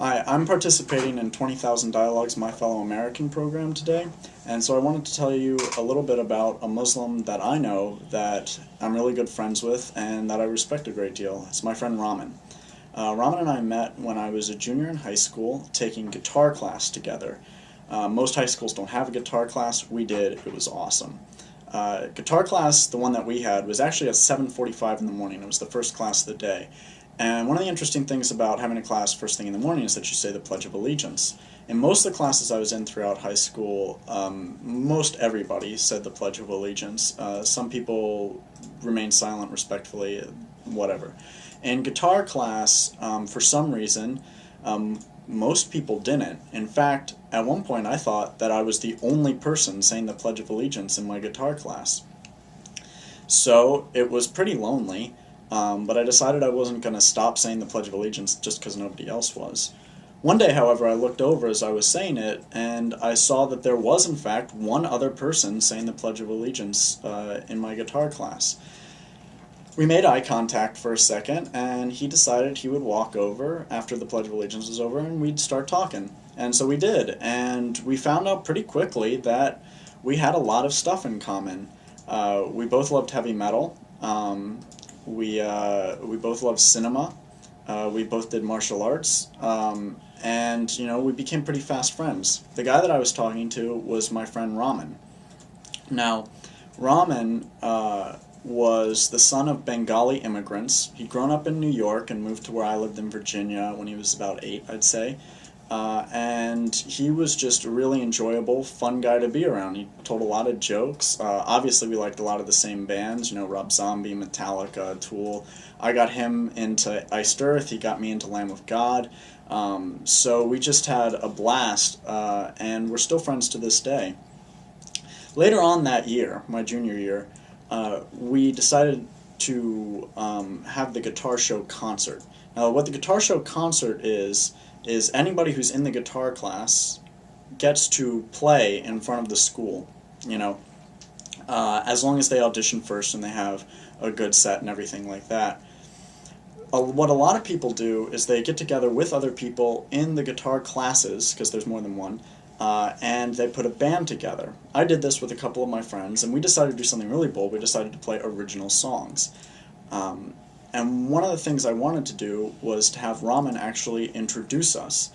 Hi, I'm participating in 20,000 Dialogues My Fellow American program today, and so I wanted to tell you a little bit about a Muslim that I know that I'm really good friends with and that I respect a great deal. It's my friend Rahman. Rahman and I met when I was a junior in high school taking guitar class together. Most high schools don't have a guitar class. We did. It was awesome. Guitar class, the one that we had, was actually at 7:45 in the morning. It was the first class of the day. And one of the interesting things about having a class first thing in the morning is that you say the Pledge of Allegiance. In most of the classes I was in throughout high school, most everybody said the Pledge of Allegiance. Some people remained silent respectfully, whatever. In guitar class, for some reason, most people didn't. In fact, at one point I thought that I was the only person saying the Pledge of Allegiance in my guitar class. So it was pretty lonely. But I decided I wasn't going to stop saying the Pledge of Allegiance just because nobody else was. One day, however, I looked over as I was saying it, and I saw that there was, in fact, one other person saying the Pledge of Allegiance in my guitar class. We made eye contact for a second, and he decided he would walk over after the Pledge of Allegiance was over, and we'd start talking. And so we did, and we found out pretty quickly that we had a lot of stuff in common. We both loved heavy metal. We both loved cinema. We both did martial arts, and we became pretty fast friends. The guy that I was talking to was my friend Rahman. Now, Rahman was the son of Bengali immigrants. He'd grown up in New York and moved to where I lived in Virginia when he was about 8, I'd say. And he was just a really enjoyable, fun guy to be around. He told a lot of jokes. Obviously, we liked a lot of the same bands, Rob Zombie, Metallica, Tool. I got him into Iced Earth. He got me into Lamb of God. So we just had a blast, and we're still friends to this day. Later on that year, my junior year, we decided to have the Guitar Show concert. Now, what the Guitar Show concert is anybody who's in the guitar class gets to play in front of the school, as long as they audition first and they have a good set and everything like that. What a lot of people do is they get together with other people in the guitar classes, because there's more than one, and they put a band together. I did this with a couple of my friends, and we decided to do something really bold. We decided to play original songs. And one of the things I wanted to do was to have Rahman actually introduce us.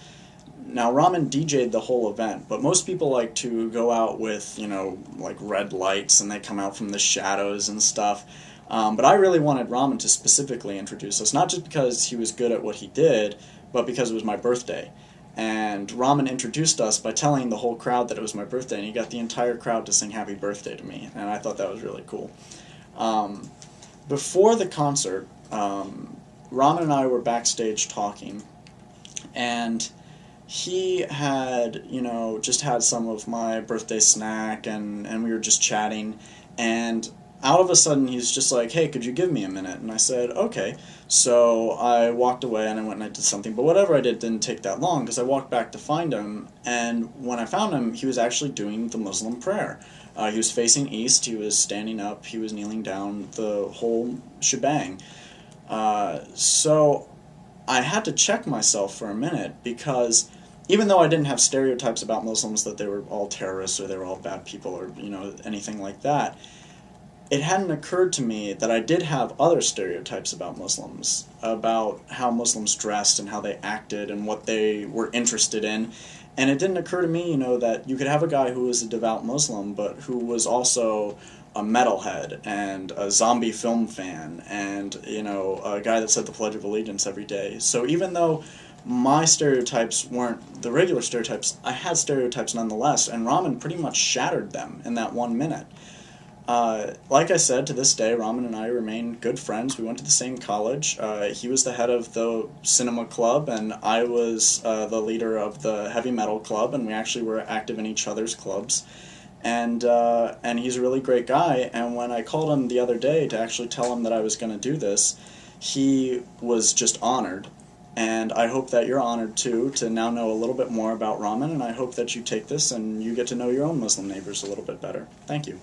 Now, Rahman DJ'd the whole event, but most people like to go out with, like red lights, and they come out from the shadows and stuff. But I really wanted Rahman to specifically introduce us, not just because he was good at what he did, but because it was my birthday. And Rahman introduced us by telling the whole crowd that it was my birthday, and he got the entire crowd to sing happy birthday to me, and I thought that was really cool. Before the concert, Rahman and I were backstage talking, and he had, just had some of my birthday snack, and we were just chatting, and out of a sudden he's just like, hey, could you give me a minute? And I said, okay. So I walked away and I went and I did something, but whatever I did didn't take that long, because I walked back to find him, and when I found him, he was actually doing the Muslim prayer. He was facing east, he was standing up, he was kneeling down, the whole shebang. So I had to check myself for a minute, because even though I didn't have stereotypes about Muslims that they were all terrorists or they were all bad people or anything like that, it hadn't occurred to me that I did have other stereotypes about Muslims, about how Muslims dressed and how they acted and what they were interested in. And it didn't occur to me, that you could have a guy who was a devout Muslim, but who was also a metalhead and a zombie film fan and, a guy that said the Pledge of Allegiance every day. So even though my stereotypes weren't the regular stereotypes, I had stereotypes nonetheless, and Rahman pretty much shattered them in that 1 minute. Like I said, to this day, Rahman and I remain good friends. We went to the same college. He was the head of the cinema club, and I was the leader of the heavy metal club, and we actually were active in each other's clubs. And he's a really great guy, and when I called him the other day to actually tell him that I was going to do this, he was just honored. And I hope that you're honored too, to now know a little bit more about Rahman, and I hope that you take this and you get to know your own Muslim neighbors a little bit better. Thank you.